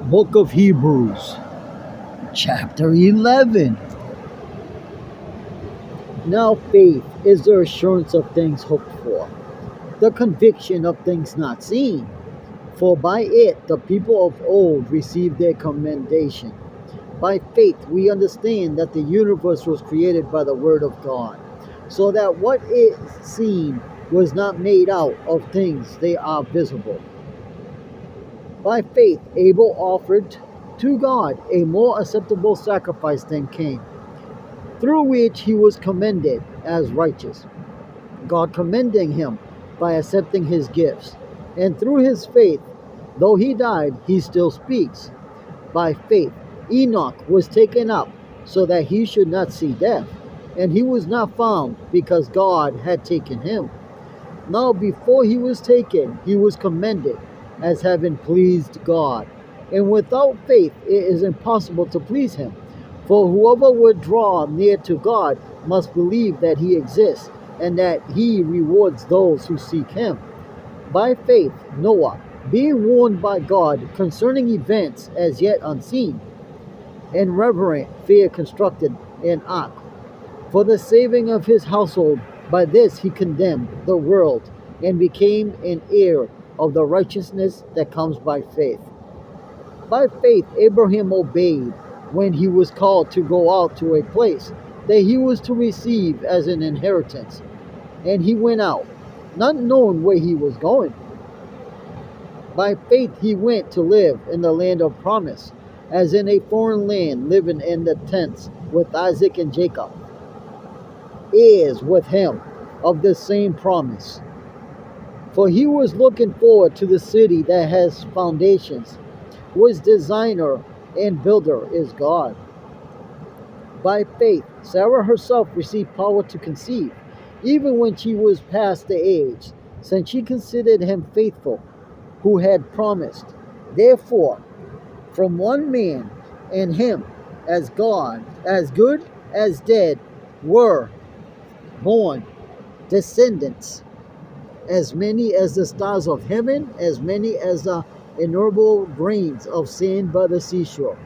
Book of Hebrews, chapter 11. Now faith is the assurance of things hoped for, the conviction of things not seen. For by it the people of old received their commendation. By faith we understand that the universe was created by the word of God, so that what is seen was not made out of things they are visible. By faith Abel offered to God a more acceptable sacrifice than Cain, through which he was commended as righteous, God commending him by accepting his gifts. And through his faith, though he died, he still speaks. By faith, Enoch was taken up so that he should not see death, and he was not found because God had taken him. Now, before he was taken, he was commended as having pleased God. And without faith, it is impossible to please him. For whoever would draw near to God must believe that he exists and that he rewards those who seek him. By faith, Noah, being warned by God concerning events as yet unseen, in reverent fear constructed an ark for the saving of his household. By this he condemned the world and became an heir of the righteousness that comes by faith. By faith Abraham obeyed when he was called to go out to a place that he was to receive as an inheritance. And he went out, not knowing where he was going. By faith he went to live in the land of promise, as in a foreign land, living in the tents with Isaac and Jacob, heirs with him of the same promise. For he was looking forward to the city that has foundations, whose designer and builder is God. By faith, Sarah herself received power to conceive, even when she was past the age, since she considered him faithful, who had promised. Therefore, from one man, and him as God, as good as dead, were born descendants, as many as the stars of heaven, as many as the innumerable grains of sand by the seashore.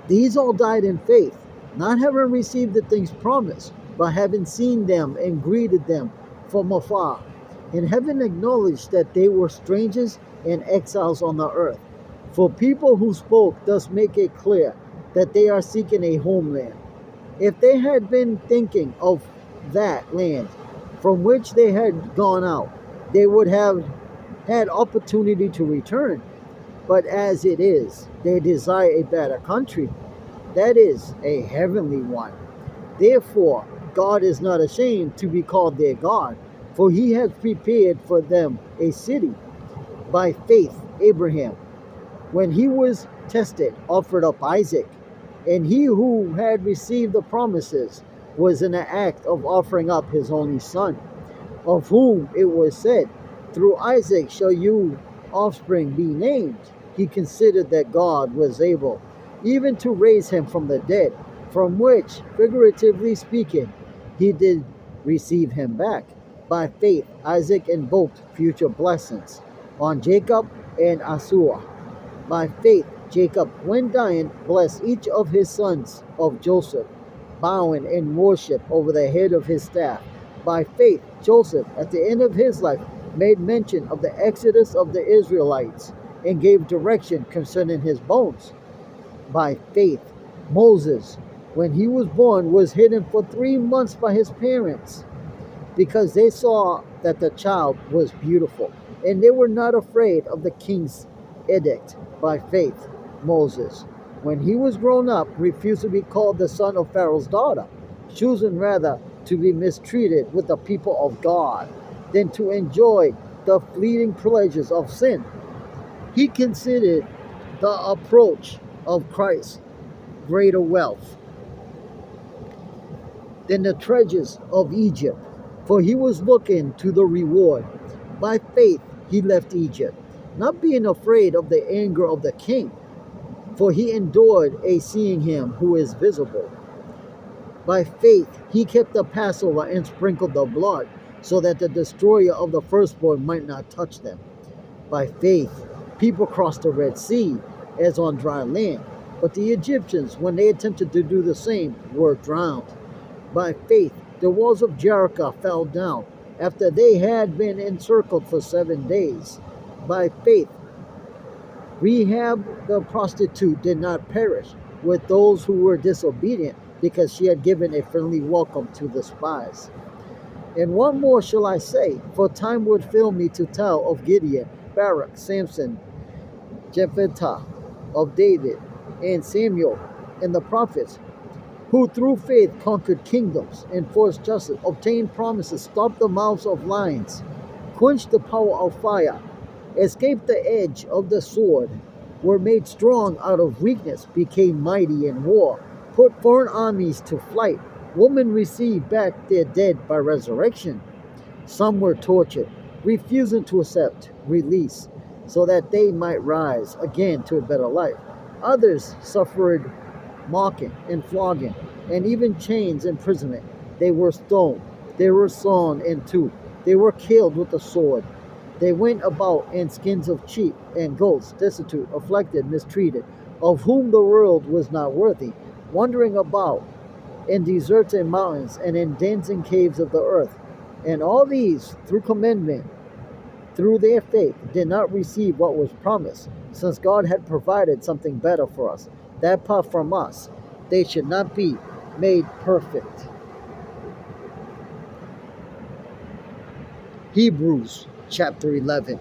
These all died in faith, not having received the things promised, but having seen them and greeted them from afar, and having acknowledged that they were strangers and exiles on the earth. For people who spoke thus make it clear that they are seeking a homeland. If they had been thinking of that land from which they had gone out, they would have had opportunity to return. But as it is, they desire a better country, that is, a heavenly one. Therefore, God is not ashamed to be called their God, for he has prepared for them a city. By faith, Abraham, when he was tested, offered up Isaac, and he who had received the promises was in the act of offering up his only son, of whom it was said, "Through Isaac shall your offspring be named." He considered that God was able even to raise him from the dead, from which, figuratively speaking, he did receive him back. By faith, Isaac invoked future blessings on Jacob and Esau. By faith, Jacob, when dying, blessed each of his sons of Joseph, bowing in worship over the head of his staff. By faith, Joseph, at the end of his life, made mention of the exodus of the Israelites and gave direction concerning his bones. By faith, Moses, when he was born, was hidden for 3 months by his parents, because they saw that the child was beautiful, and they were not afraid of the king's edict. By faith, Moses, when he was grown up, refused to be called the son of Pharaoh's daughter, choosing rather to be mistreated with the people of God than to enjoy the fleeting pleasures of sin. He considered the approach of Christ greater wealth than the treasures of Egypt, for he was looking to the reward. By faith he left Egypt, not being afraid of the anger of the king, for he endured a seeing him who is visible. By faith he kept the Passover and sprinkled the blood, so that the destroyer of the firstborn might not touch them. By faith People crossed the Red Sea as on dry land, but the Egyptians, when they attempted to do the same, were drowned. By faith, the walls of Jericho fell down after they had been encircled for 7 days. By faith, Rahab the prostitute did not perish with those who were disobedient because she had given a friendly welcome to the spies. And one more shall I say, for time would fail me to tell of Gideon, Barak, Samson, Jephthah, of David, and Samuel, and the prophets, who through faith conquered kingdoms, enforced justice, obtained promises, stopped the mouths of lions, quenched the power of fire, escaped the edge of the sword, were made strong out of weakness, became mighty in war, put foreign armies to flight. Women received back their dead by resurrection. Some were tortured, refusing to accept release so that they might rise again to a better life. Others suffered mocking and flogging, and even chains imprisonment. They were stoned, they were sawn in two, they were killed with the sword. They went about in skins of sheep and goats, destitute, afflicted, mistreated, of whom the world was not worthy, wandering about in deserts and mountains, and in dens and caves of the earth. And all these, through commandment, through their faith, did not receive what was promised, since God had provided something better for us, that apart from us, they should not be made perfect. Hebrews chapter 11.